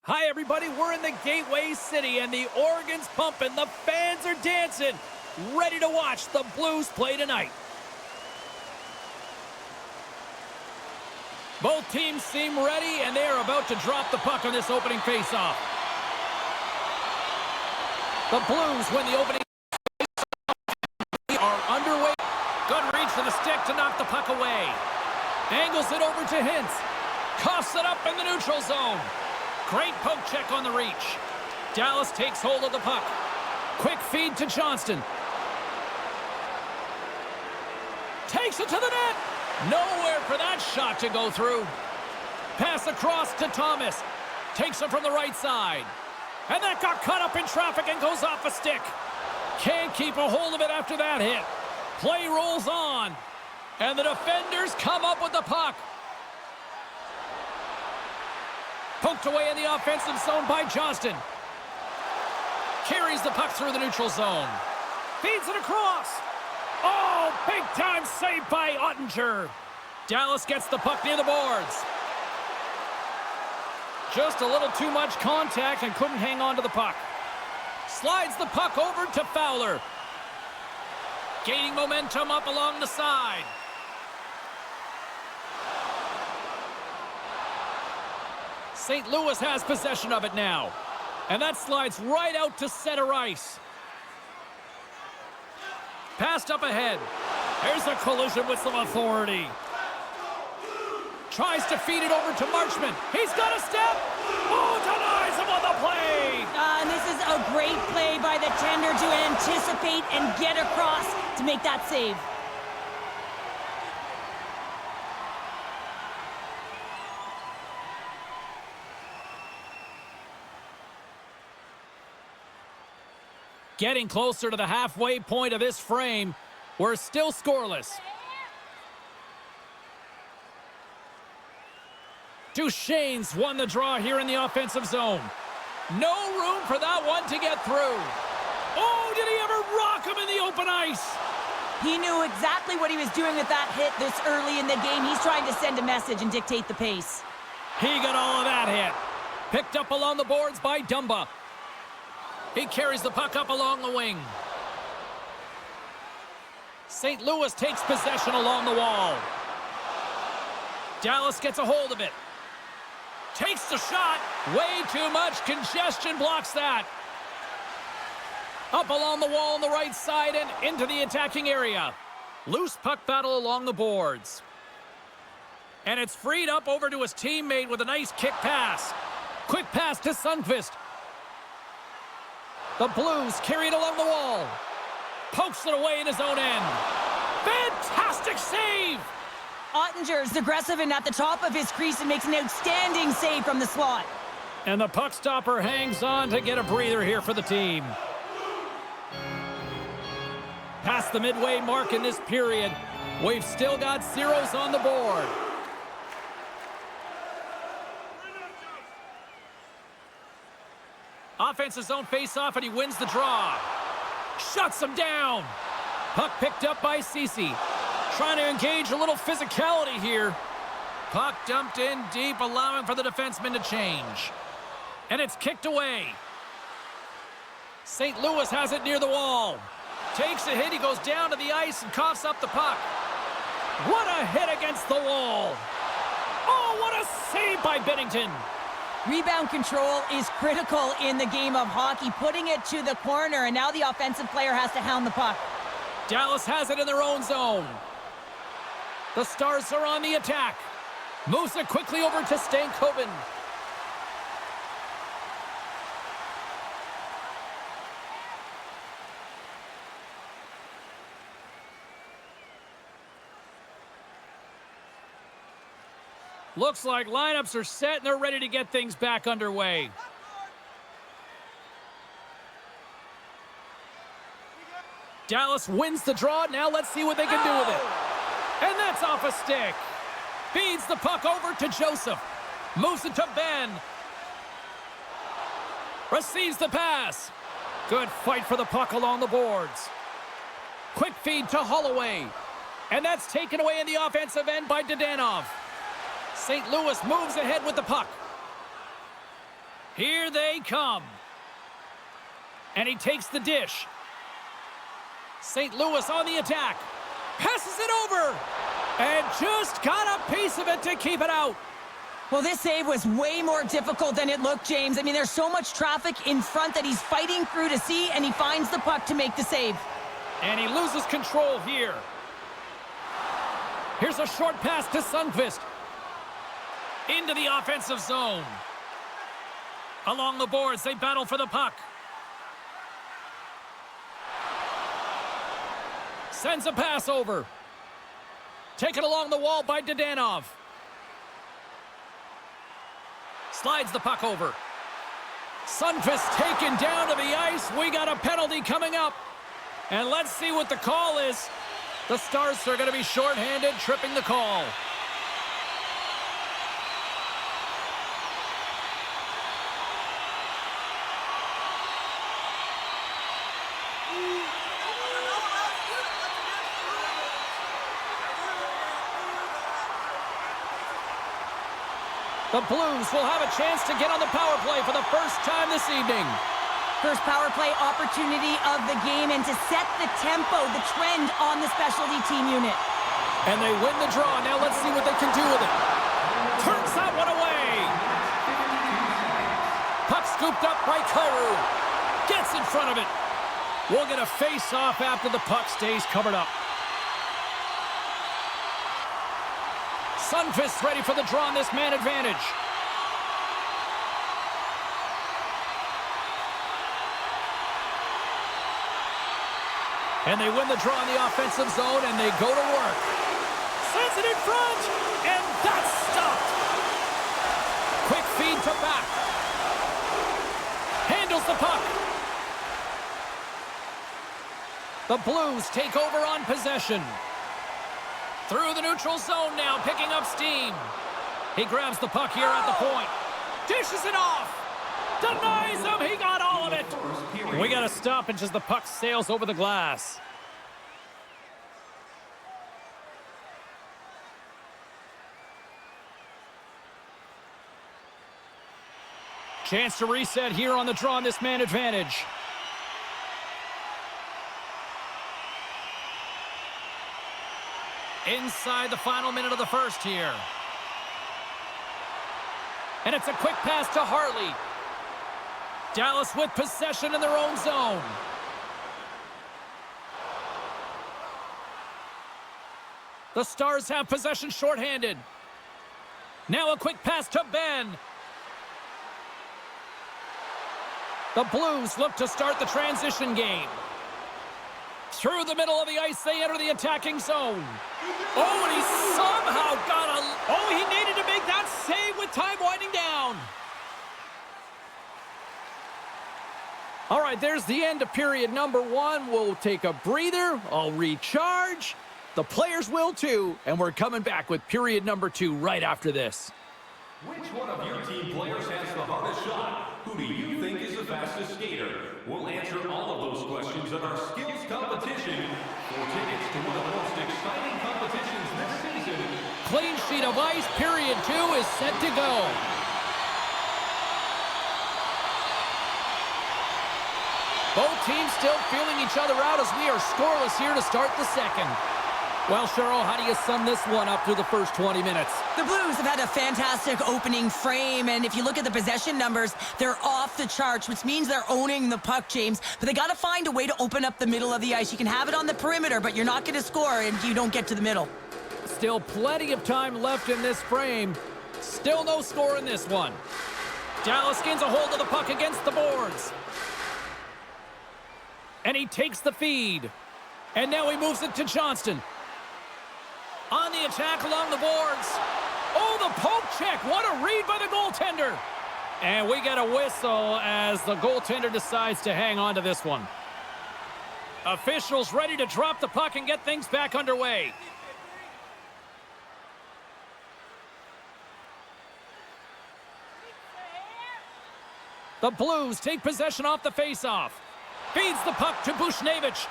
Hi, everybody. We're in the Gateway City, and the organ's pumping. The fans are dancing, ready to watch the Blues play tonight. Both teams seem ready, and they are about to drop the puck on this opening faceoff. The Blues win the opening faceoff. They are underway. Good reach to the stick to knock the puck away. Angles it over to Hintz. Coughs it up in the neutral zone. Great poke check on the reach. Dallas takes hold of the puck. Quick feed to Johnston. Takes it to the net. Nowhere for that shot to go through. Pass across to Thomas. Takes it from the right side. And that got caught up in traffic and goes off a stick. Can't keep a hold of it after that hit. Play rolls on. And the defenders come up with the puck. Poked away in the offensive zone by Johnston. Carries the puck through the neutral zone. Feeds it across. Oh, big-time save by Ottinger. Dallas gets the puck near the boards. Just a little too much contact and couldn't hang on to the puck. Slides the puck over to Fowler. Gaining momentum up along the side. St. Louis has possession of it now. And that slides right out to center ice. Passed up ahead. There's a collision with some authority. Tries to feed it over to Marchment. He's got a step. Oh, denies him on the play. And this is a great play by the tender to anticipate and get across to make that save. Getting closer to the halfway point of this frame. We're still scoreless. Duchesne's won the draw here in the offensive zone. No room for that one to get through. Oh, did he ever rock him in the open ice? He knew exactly what he was doing with that hit this early in the game. He's trying to send a message and dictate the pace. He got all of that hit. Picked up along the boards by Dumba. He carries the puck up along the wing. St. Louis takes possession along the wall. Dallas gets a hold of it. Takes the shot. Way too much congestion blocks that. Up along the wall on the right side and into the attacking area. Loose puck battle along the boards. And it's freed up over to his teammate with a nice kick pass. Quick pass to Sundqvist. The Blues carry it along the wall. Pokes it away in his own end. Fantastic save! Ottinger is aggressive and at the top of his crease and makes an outstanding save from the slot. And the puck stopper hangs on to get a breather here for the team. Past the midway mark in this period, we've still got zeros on the board. Offensive zone face-off, and he wins the draw. Shuts him down. Puck picked up by Ceci. Trying to engage a little physicality here. Puck dumped in deep, allowing for the defenseman to change. And it's kicked away. St. Louis has it near the wall. Takes a hit, he goes down to the ice and coughs up the puck. What a hit against the wall. Oh, what a save by Binnington. Rebound control is critical in the game of hockey, putting it to the corner, and now the offensive player has to hound the puck. Dallas has it in their own zone. The Stars are on the attack. Moves it quickly over to Stankoven. Looks like lineups are set and they're ready to get things back underway. Dallas wins the draw. Now let's see what they can do with it. And that's off a stick. Feeds the puck over to Joseph. Moves it to Ben. Receives the pass. Good fight for the puck along the boards. Quick feed to Holloway. And that's taken away in the offensive end by Dadonov. St. Louis moves ahead with the puck. Here they come. And he takes the dish. St. Louis on the attack. Passes it over. And just got a piece of it to keep it out. Well, this save was way more difficult than it looked, James. I mean, there's so much traffic in front that he's fighting through to see, and he finds the puck to make the save. And he loses control here. Here's a short pass to Sundqvist. Into the offensive zone. Along the boards, they battle for the puck. Sends a pass over. Taken along the wall by Dadonov. Slides the puck over. Sundqvist taken down to the ice. We got a penalty coming up. And let's see what the call is. The Stars are going to be shorthanded, tripping the call. The Blues will have a chance to get on the power play for the first time this evening. First power play opportunity of the game, and to set the tempo, the trend on the specialty team unit. And they win the draw. Now let's see what they can do with it. Turns that one away. Puck scooped up by Kyrou. Gets in front of it. We'll get a face-off after the puck stays covered up. Sundqvist ready for the draw on this man advantage. And they win the draw in the offensive zone, and they go to work. Sends it in front, and that's stopped. Quick feed to back. Handles the puck. The Blues take over on possession. Through the neutral zone now, picking up steam. He grabs the puck here at the point. Dishes it off. Denies him. He got all of it. We got a stoppage as the puck sails over the glass. Chance to reset here on the draw on this man advantage. Inside the final minute of the first here. And it's a quick pass to Hartley. Dallas with possession in their own zone. The Stars have possession shorthanded. Now a quick pass to Ben. The Blues look to start the transition game. Through the middle of the ice, they enter the attacking zone. Oh, and he somehow got a... Oh, he needed to make that save with time winding down. All right, there's the end of period number one. We'll take a breather. I'll recharge. The players will too. And we're coming back with period number two right after this. Which one of your team players has the hardest shot? Who do you think is the fastest skater? We'll answer all of those questions in our skills competition. For tickets to one of the most exciting competitions this season. Clean sheet of ice, period two is set to go. Both teams still feeling each other out as we are scoreless here to start the second. Well, Cheryl, how do you sum this one up through the first 20 minutes? The Blues have had a fantastic opening frame, and if you look at the possession numbers, they're off the charts, which means they're owning the puck, James. But they got to find a way to open up the middle of the ice. You can have it on the perimeter, but you're not going to score if you don't get to the middle. Still plenty of time left in this frame. Still no score in this one. Dallas gains a hold of the puck against the boards. And he takes the feed. And now he moves it to Johnston. On the attack along the boards. Oh, the poke check. What a read by the goaltender. And we get a whistle as the goaltender decides to hang on to this one. Officials ready to drop the puck and get things back underway. The Blues take possession off the faceoff. Feeds the puck to Bushnevich.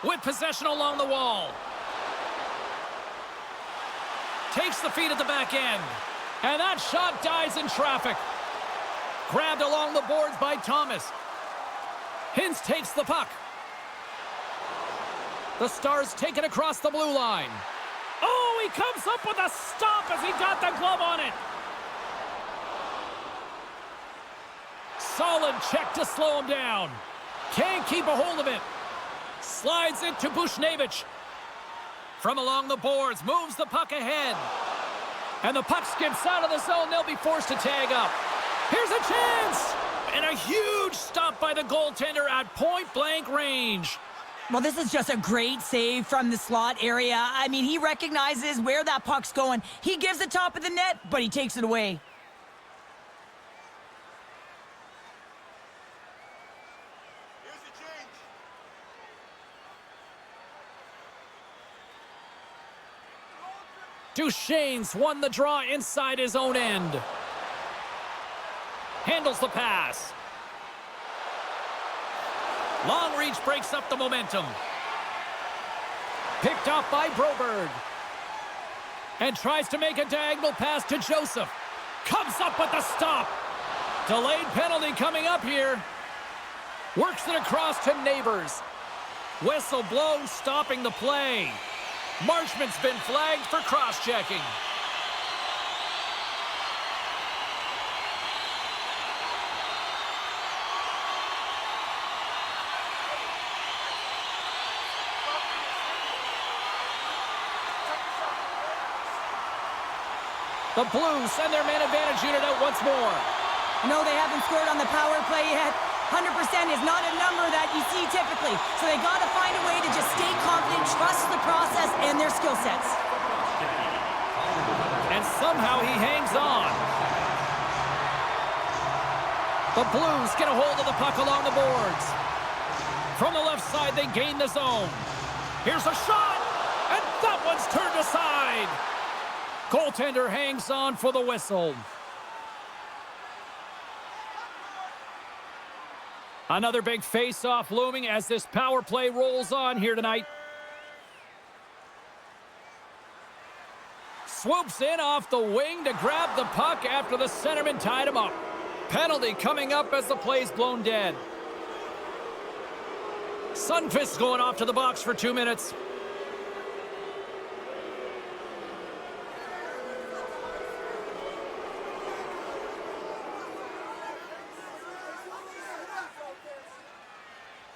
With possession along the wall. Takes the feed at the back end. And that shot dies in traffic. Grabbed along the boards by Thomas. Hintz takes the puck. The Stars take it across the blue line. Oh, he comes up with a stop as he got the glove on it. Solid check to slow him down. Can't keep a hold of it. Slides it to Bushnevich. From along the boards, moves the puck ahead. And the puck skips out of the zone. They'll be forced to tag up. Here's a chance! And a huge stop by the goaltender at point-blank range. Well, this is just a great save from the slot area. I mean, he recognizes where that puck's going. He gives the top of the net, but he takes it away. Duchesne's won the draw inside his own end. Handles the pass. Long reach breaks up the momentum. Picked off by Broberg. And tries to make a diagonal pass to Joseph. Comes up with the stop. Delayed penalty coming up here. Works it across to Neighbors. Whistle blows, stopping the play. Marchment's been flagged for cross-checking. The Blues send their man advantage unit out once more. No, they haven't scored on the power play yet. 100% is not a number that you see typically. So they got to find a way to just stay confident, trust the process and their skill sets. And somehow he hangs on. The Blues get a hold of the puck along the boards. From the left side, they gain the zone. Here's a shot, and that one's turned aside. Goaltender hangs on for the whistle. Another big face-off looming as this power play rolls on here tonight. Swoops in off the wing to grab the puck after the centerman tied him up. Penalty coming up as the play's blown dead. Sundqvist's going off to the box for 2 minutes.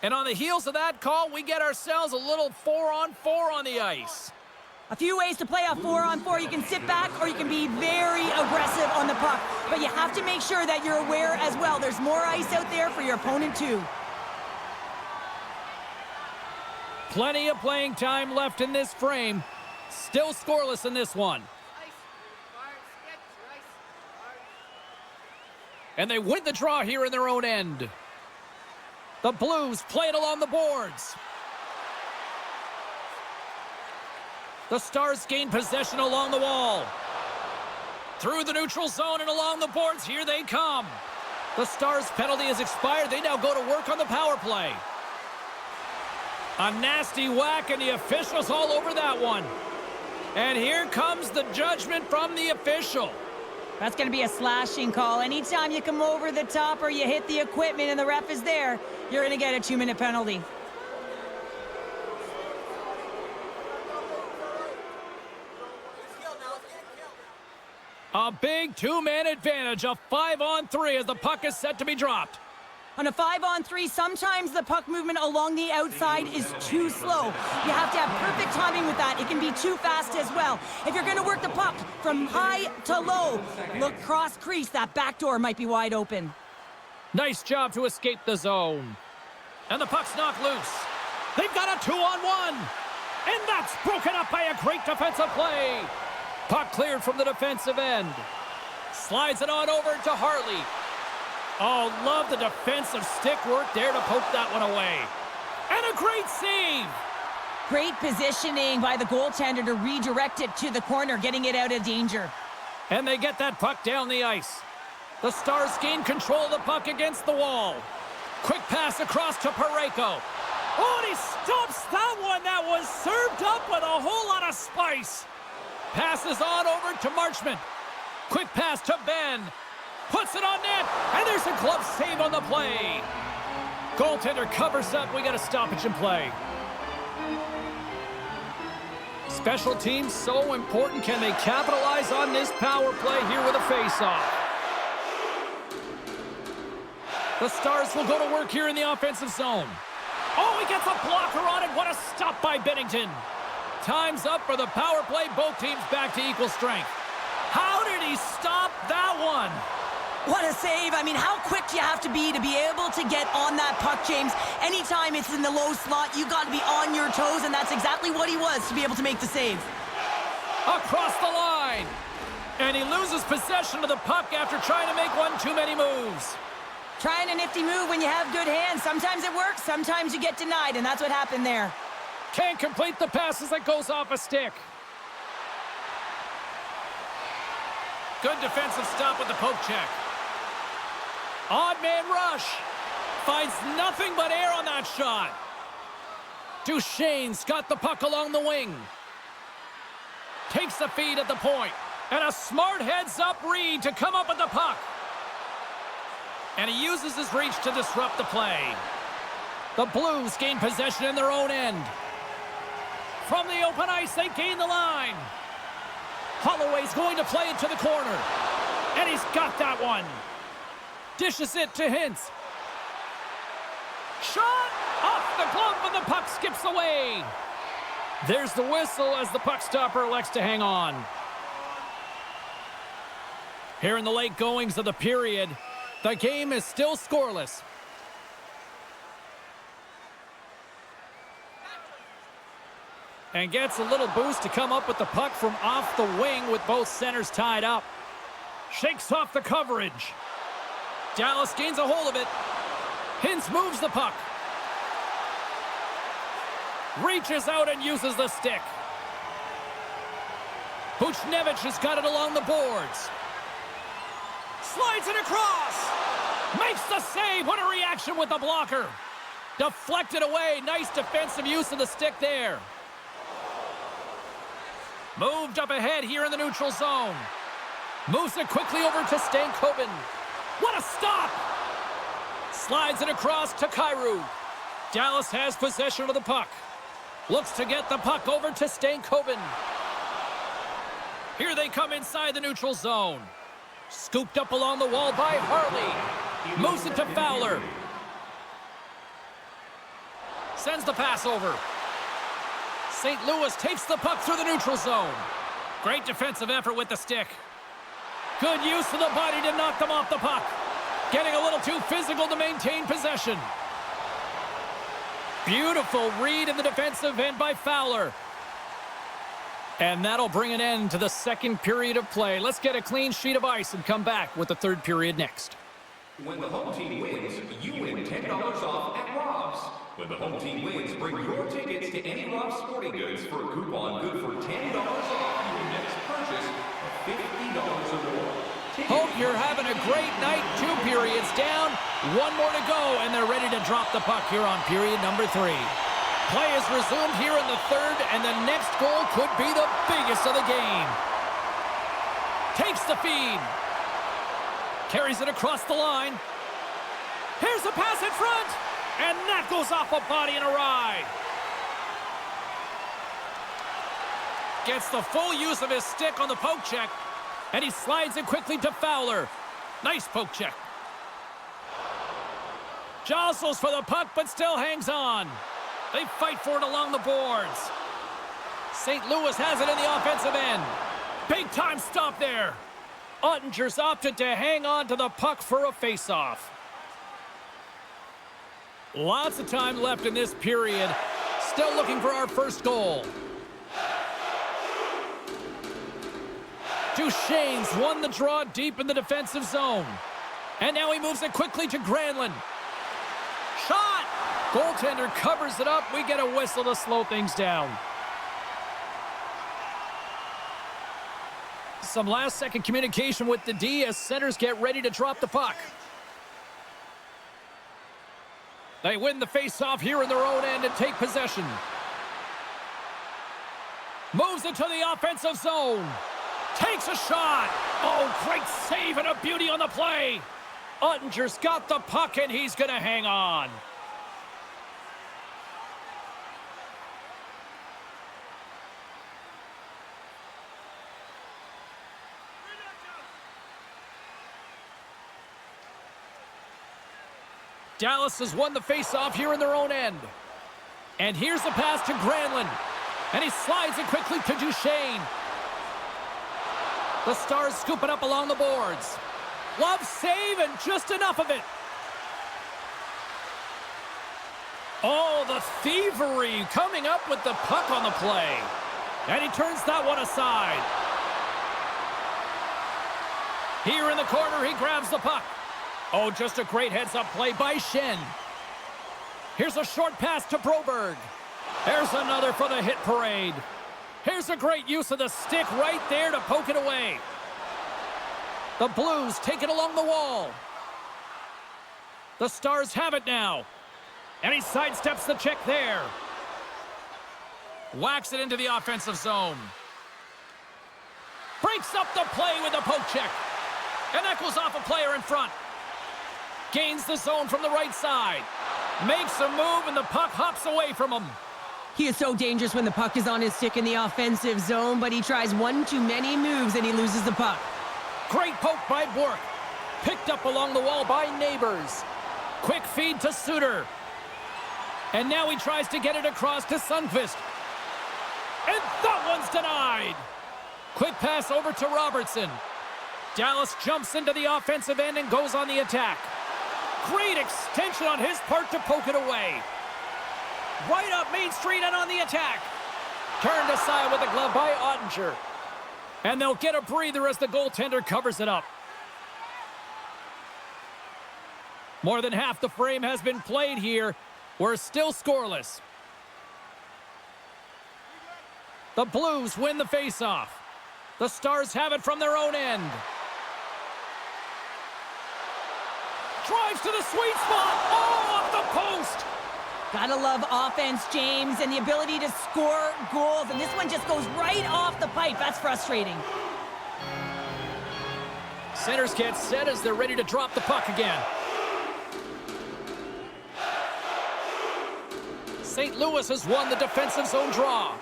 And on the heels of that call, we get ourselves a little 4-on-4 on the ice. A few ways to play a 4-on-4. You can sit back or you can be very aggressive on the puck. But you have to make sure that you're aware as well. There's more ice out there for your opponent too. Plenty of playing time left in this frame. Still scoreless in this one. And they win the draw here in their own end. The Blues play it along the boards. The Stars gain possession along the wall. Through the neutral zone and along the boards, here they come. The Stars' penalty has expired. They now go to work on the power play. A nasty whack, and the official's all over that one. And here comes the judgment from the official. That's going to be a slashing call. Anytime you come over the top or you hit the equipment and the ref is there, you're going to get a 2-minute penalty. A big 2-man advantage, a 5-on-3 as the puck is set to be dropped. On a 5-on-3, sometimes the puck movement along the outside is too slow. You have to have perfect timing with that. It can be too fast as well. If you're going to work the puck from high to low, look cross crease. That back door might be wide open. Nice job to escape the zone. And the puck's knocked loose. They've got a 2-on-1. And that's broken up by a great defensive play. Puck cleared from the defensive end. Slides it on over to Harley. Oh, love the defensive stick work there to poke that one away. And a great save. Great positioning by the goaltender to redirect it to the corner, getting it out of danger. And they get that puck down the ice. The Stars gain control of the puck against the wall. Quick pass across to Parayko. Oh, and he stops that one. That was served up with a whole lot of spice. Passes on over to Marchment. Quick pass to Ben. Puts it on net, and there's a glove save on the play. Goaltender covers up. We got a stoppage in play. Special teams so important. Can they capitalize on this power play here with a face-off? The Stars will go to work here in the offensive zone. Oh, he gets a blocker on it. What a stop by Bennington. Time's up for the power play. Both teams back to equal strength. How did he stop that one? What a save. I mean, how quick you have to be able to get on that puck, James. Anytime it's in the low slot, you got to be on your toes, and that's exactly what he was to be able to make the save. Across the line. And he loses possession of the puck after trying to make one too many moves. Trying a nifty move when you have good hands. Sometimes it works, sometimes you get denied, and that's what happened there. Can't complete the pass as it goes off a stick. Good defensive stop with the poke check. Odd man rush. Finds nothing but air on that shot. Duchesne's got the puck along the wing. Takes the feed at the point. And a smart heads-up read to come up with the puck. And he uses his reach to disrupt the play. The Blues gain possession in their own end. From the open ice, they gain the line. Holloway's going to play it to the corner. And he's got that one. Dishes it to Hintz. Shot off the glove, and the puck skips away. There's the whistle as the puck stopper elects to hang on. Here in the late goings of the period, the game is still scoreless. And gets a little boost to come up with the puck from off the wing with both centers tied up. Shakes off the coverage. Dallas gains a hold of it. Hintz moves the puck. Reaches out and uses the stick. Buchnevich has got it along the boards. Slides it across. Makes the save. What a reaction with the blocker. Deflected away. Nice defensive use of the stick there. Moved up ahead here in the neutral zone. Moves it quickly over to Stankoven. What a stop! Slides it across to Kyrou. Dallas has possession of the puck. Looks to get the puck over to Stankoven. Here they come inside the neutral zone. Scooped up along the wall by Harley. Moves it to Fowler. Sends the pass over. St. Louis takes the puck through the neutral zone. Great defensive effort with the stick. Good use of the body to knock them off the puck. Getting a little too physical to maintain possession. Beautiful read in the defensive end by Fowler. And that'll bring an end to the second period of play. Let's get a clean sheet of ice and come back with the third period next. When the home team wins, you win $10 off at Rob's. When the home team wins, bring your tickets to any Rob's Sporting Goods for a coupon good for $10 off your next purchase of $50 or more. Hope you're having a great night. 2 periods down, 1 more to go, and they're ready to drop the puck here on period number 3. Play is resumed here in the third, and the next goal could be the biggest of the game. Takes the feed. Carries it across the line. Here's a pass in front, and that goes off a body and a ride. Gets the full use of his stick on the poke check, and he slides it quickly to Fowler. Nice poke check. Jostles for the puck, but still hangs on. They fight for it along the boards. St. Louis has it in the offensive end. Big time stop there. Ottinger's opted to hang on to the puck for a face-off. Lots of time left in this period. Still looking for our first goal. Duchesne's won the draw deep in the defensive zone. And now he moves it quickly to Granlund. Shot! Goaltender covers it up. We get a whistle to slow things down. Some last-second communication with the D as centers get ready to drop the puck. They win the face-off here in their own end and take possession. Moves it to the offensive zone. Takes a shot. Oh, great save and a beauty on the play. Ottinger's got the puck, and he's going to hang on. Dallas has won the faceoff here in their own end. And here's the pass to Granlund. And he slides it quickly to Duchesne. The Stars scoop it up along the boards. Love save and just enough of it. Oh, the thievery coming up with the puck on the play. And he turns that one aside. Here in the corner, he grabs the puck. Oh, just a great heads-up play by Schenn. Here's a short pass to Broberg. There's another for the hit parade. Here's a great use of the stick right there to poke it away. The Blues take it along the wall. The Stars have it now. And he sidesteps the check there. Whacks it into the offensive zone. Breaks up the play with a poke check. And that goes off a player in front. Gains the zone from the right side. Makes a move, and the puck hops away from him. He is so dangerous when the puck is on his stick in the offensive zone, but he tries one too many moves, and he loses the puck. Great poke by Bork. Picked up along the wall by Neighbors. Quick feed to Suter. And now he tries to get it across to Sundqvist. And that one's denied. Quick pass over to Robertson. Dallas jumps into the offensive end and goes on the attack. Great extension on his part to poke it away. Right up Main Street and on the attack. Turned aside with a glove by Ottinger. And they'll get a breather as the goaltender covers it up. More than half the frame has been played here. We're still scoreless. The Blues win the faceoff. The Stars have it from their own end. Drives to the sweet spot. Oh, off the post. Gotta love offense, James, and the ability to score goals. And this one just goes right off the pipe. That's frustrating. Centers get set as they're ready to drop the puck again. St. Louis has won the defensive zone draw.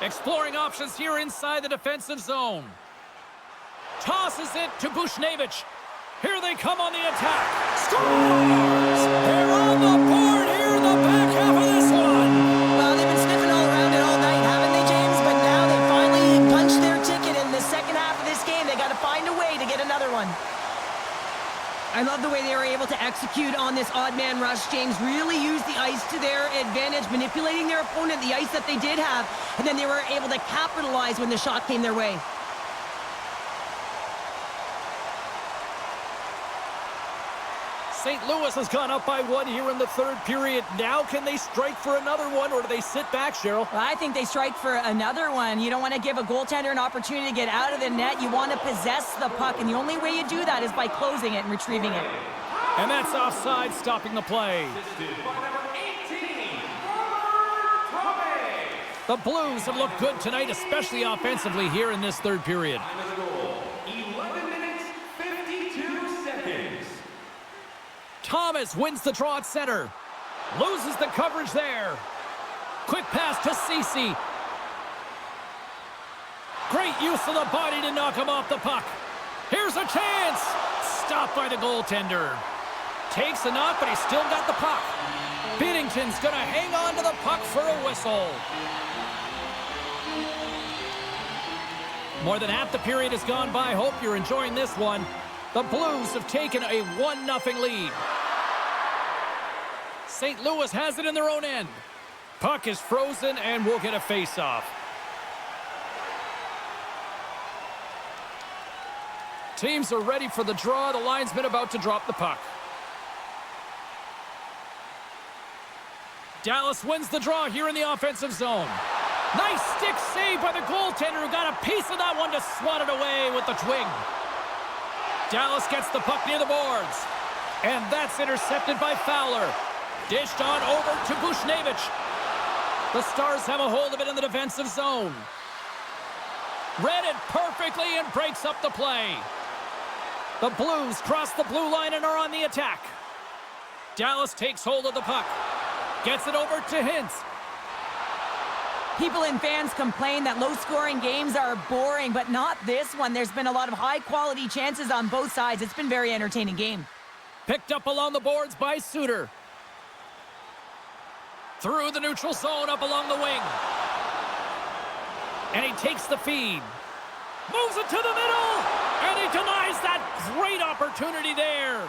Exploring options here inside the defensive zone. Tosses it to Buchnevich. Here they come on the attack. Scores! They're on the board here in the back half of this one. Well, they've been sniffing all around it all night, haven't they, James? But now they finally punched their ticket in the second half of this game. They got to find a way to get another one. I love the way they were able to execute on this odd man rush, James. Really used the ice to their advantage, manipulating their opponent, the ice that they did have, and then they were able to capitalize when the shot came their way. St. Louis has gone up by one here in the third period. Now can they strike for another one, or do they sit back, Cheryl? Well, I think they strike for another one. You don't want to give a goaltender an opportunity to get out of the net. You want to possess the puck, and the only way you do that is by closing it and retrieving it. And that's offside, stopping the play. The Blues have looked good tonight, especially offensively here in this third period. 11 minutes, 52 seconds. Thomas wins the draw at center. Loses the coverage there. Quick pass to Ceci. Great use of the body to knock him off the puck. Here's a chance. Stopped by the goaltender. Takes a knock, but he's still got the puck. Binnington's going to hang on to the puck for a whistle. More than half the period has gone by. Hope you're enjoying this one. The Blues have taken a 1-0 lead. St. Louis has it in their own end. Puck is frozen, and we'll get a face-off. Teams are ready for the draw. The linesman about to drop the puck. Dallas wins the draw here in the offensive zone. Nice stick save by the goaltender, who got a piece of that one to swat it away with the twig. Dallas gets the puck near the boards. And that's intercepted by Fowler. Dished on over to Buchnevich. The Stars have a hold of it in the defensive zone. Read it perfectly and breaks up the play. The Blues cross the blue line and are on the attack. Dallas takes hold of the puck. Gets it over to Hintz. People and fans complain that low-scoring games are boring, but not this one. There's been a lot of high-quality chances on both sides. It's been a very entertaining game. Picked up along the boards by Suter. Through the neutral zone, up along the wing. And he takes the feed. Moves it to the middle. And he denies that great opportunity there.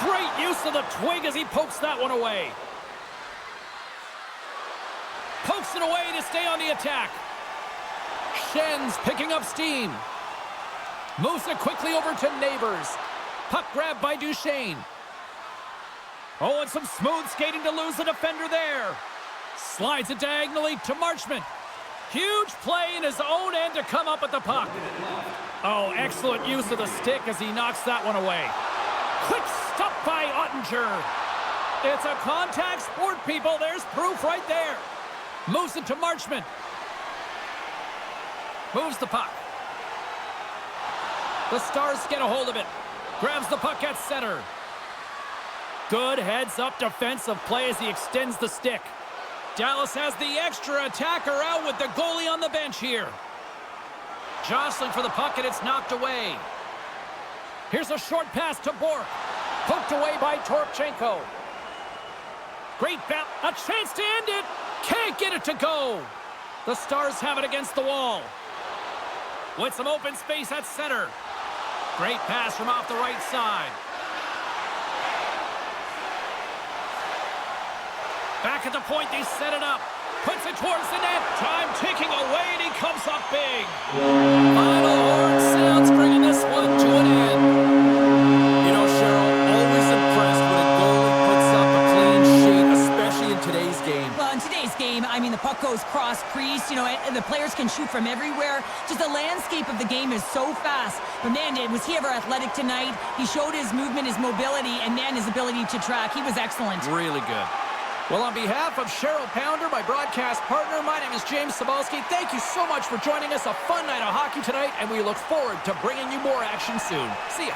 Great use of the twig as he pokes that one away. Pokes it away to stay on the attack. Schen's picking up steam. Moves it quickly over to Neighbors. Puck grab by Duchesne. Oh, and some smooth skating to lose the defender there. Slides it diagonally to Marchment. Huge play in his own end to come up with the puck. Oh, excellent use of the stick as he knocks that one away. Quick stop by Ottinger. It's a contact sport, people. There's proof right there. Moves it to Marchment. Moves the puck. The Stars get a hold of it. Grabs the puck at center. Good heads-up defensive play as he extends the stick. Dallas has the extra attacker out with the goalie on the bench here. Jostling for the puck, and it's knocked away. Here's a short pass to Bork. Poked away by Toropchenko. Great bat. A chance to end it. Can't get it to go. The Stars have it against the wall. With some open space at center. Great pass from off the right side. Back at the point, they set it up. Puts it towards the net. Time ticking away, and he comes up big. Final horn sounds, bringing this one to an end. You know, Cheryl, always impressed when a goalie puts up a clean sheet, especially in today's game. Well, in today's game, I mean, the puck goes cross-crease, you know, and the players can shoot from everywhere. Just the landscape of the game is so fast. But, man, was he ever athletic tonight? He showed his movement, his mobility, and, man, his ability to track. He was excellent. Really good. Well, on behalf of Cheryl Pounder, my broadcast partner, my name is James Cebulski. Thank you so much for joining us. A fun night of hockey tonight, and we look forward to bringing you more action soon. See ya.